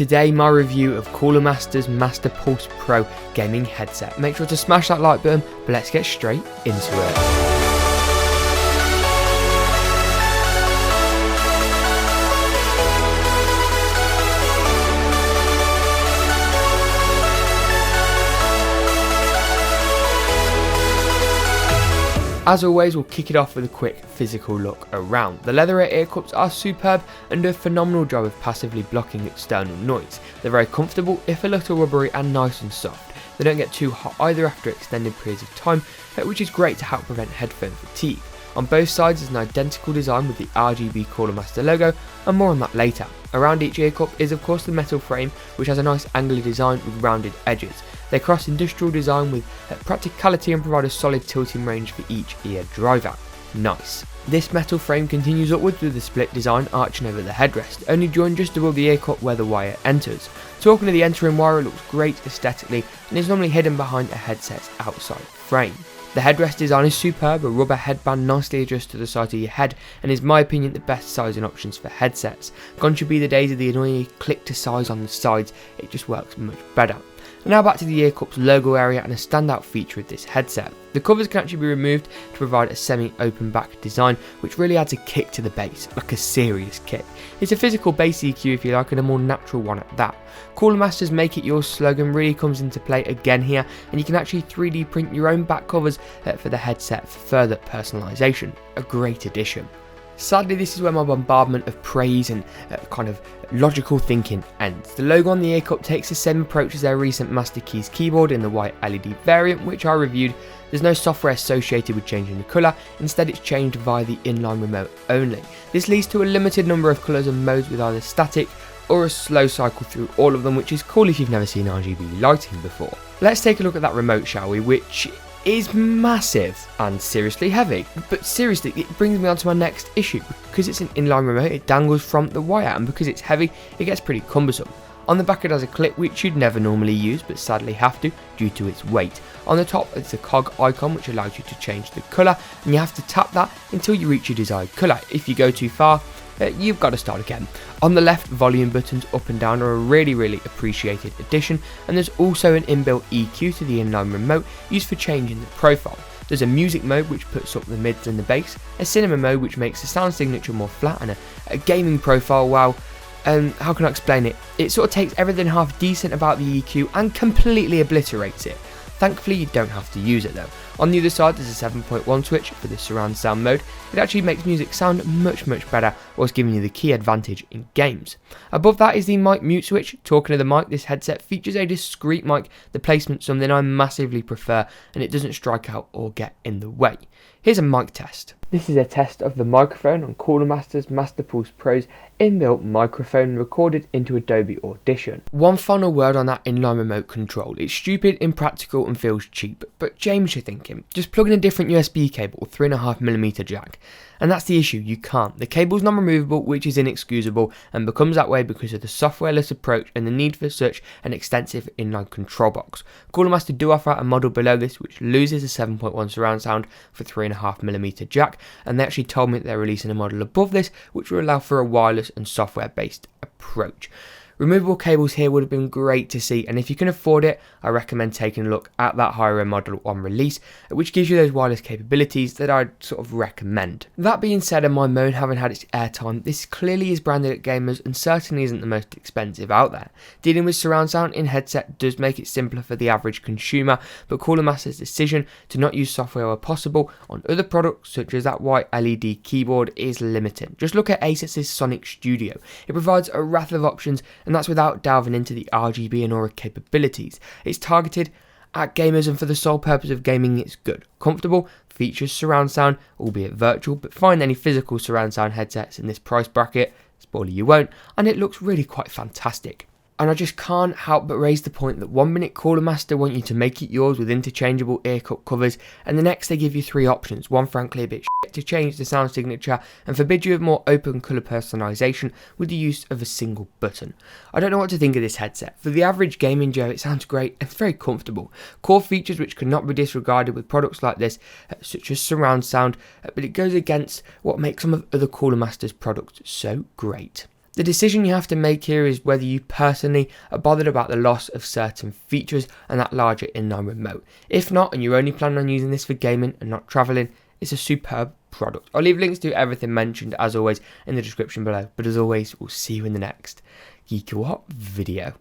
today my review of Cooler Master's MasterPulse Pro gaming headset. Make sure to smash that like button, but let's get straight into it. As always, we'll kick it off with a quick physical look around. The leatherette ear cups are superb and do a phenomenal job of passively blocking external noise. They're very comfortable, if a little rubbery, and nice and soft. They don't get too hot either after extended periods of time, which is great to help prevent headphone fatigue. On both sides is an identical design with the RGB Cooler Master logo, and more on that later. Around each ear cup is of course the metal frame, which has a nice angular design with rounded edges. They cross industrial design with practicality and provide a solid tilting range for each ear driver. Nice. This metal frame continues upwards with a split design arching over the headrest, only joined just above the ear cup where the wire enters. Talking to the entering wire, it looks great aesthetically and is normally hidden behind a headset's outside frame. The headrest design is superb, a rubber headband nicely adjusts to the side of your head and is in my opinion the best sizing options for headsets. Gone should be the days of the annoying click to size on the sides, it just works much better. Now back to the ear cup's logo area and a standout feature of this headset. The covers can actually be removed to provide a semi-open back design, which really adds a kick to the bass, like a serious kick. It's a physical bass EQ if you like, and a more natural one at that. Cooler Master's Make It Yours slogan really comes into play again here, and you can actually 3D print your own back covers for the headset for further personalisation. A great addition. Sadly, this is where my bombardment of praise and kind of logical thinking ends. The logo on the ear cup takes the same approach as their recent Master Keys keyboard in the white LED variant, which I reviewed. There's no software associated with changing the colour, instead it's changed via the inline remote only. This leads to a limited number of colours and modes with either static or a slow cycle through all of them, which is cool if you've never seen RGB lighting before. Let's take a look at that remote, shall we, which is massive and seriously heavy. But seriously, it brings me on to my next issue. Because it's an inline remote, it dangles from the wire, and because it's heavy, it gets pretty cumbersome. On the back it has a clip which you'd never normally use, but sadly have to due to its weight. On the top it's a cog icon which allows you to change the colour, and you have to tap that until you reach your desired colour. If you go too far, you've got to start again. On the left, volume buttons up and down are a really appreciated addition, and there's also an inbuilt EQ to the inline remote used for changing the profile. There's a music mode which puts up the mids and the bass, a cinema mode which makes the sound signature more flat, and a gaming profile. Wow, how can I explain it? It sort of takes everything half decent about the EQ and completely obliterates it. Thankfully you don't have to use it though. On the other side there's a 7.1 switch for the surround sound mode. It actually makes music sound much better whilst giving you the key advantage in games. Above that is the mic mute switch. Talking of the mic, this headset features a discreet mic, the placement's something I massively prefer, and it doesn't strike out or get in the way. Here's a mic test. This is a test of the microphone on Cooler Master's MasterPulse Pro's inbuilt microphone recorded into Adobe Audition. One final word on that inline remote control. It's stupid, impractical and feels cheap, but James, you're thinking, just plug in a different USB cable or 3.5mm jack. And that's the issue, you can't. The cable's non-removable, which is inexcusable and becomes that way because of the softwareless approach and the need for such an extensive inline control box. Cooler Master do offer a model below this which loses a 7.1 surround sound for 3.5mm jack, and they actually told me that they're releasing a model above this which will allow for a wireless and software based approach. Removable cables here would have been great to see, and if you can afford it, I recommend taking a look at that higher end model on release, which gives you those wireless capabilities that I'd sort of recommend. That being said, and my moan having had its airtime, this clearly is branded at gamers and certainly isn't the most expensive out there. Dealing with surround sound in headset does make it simpler for the average consumer, but Cooler Master's decision to not use software where possible on other products such as that white LED keyboard is limiting. Just look at Asus's Sonic Studio. It provides a raft of options, and that's without delving into the RGB and Aura capabilities. It's targeted at gamers, and for the sole purpose of gaming it's good. Comfortable, features surround sound, albeit virtual, but find any physical surround sound headsets in this price bracket, spoiler you won't, and it looks really quite fantastic. And I just can't help but raise the point that 1 minute Cooler Master want you to make it yours with interchangeable ear cup covers, and the next they give you 3 options, one frankly a bit shit to change the sound signature and forbid you of more open colour personalisation with the use of a single button. I don't know what to think of this headset. For the average gaming Joe it sounds great and it's very comfortable. Core features which could not be disregarded with products like this, such as surround sound, but it goes against what makes some of other Cooler Master's products so great. The decision you have to make here is whether you personally are bothered about the loss of certain features and that larger inline remote. If not, and you're only planning on using this for gaming and not travelling, it's a superb product. I'll leave links to everything mentioned as always in the description below, but as always, we'll see you in the next GeekaWhat video.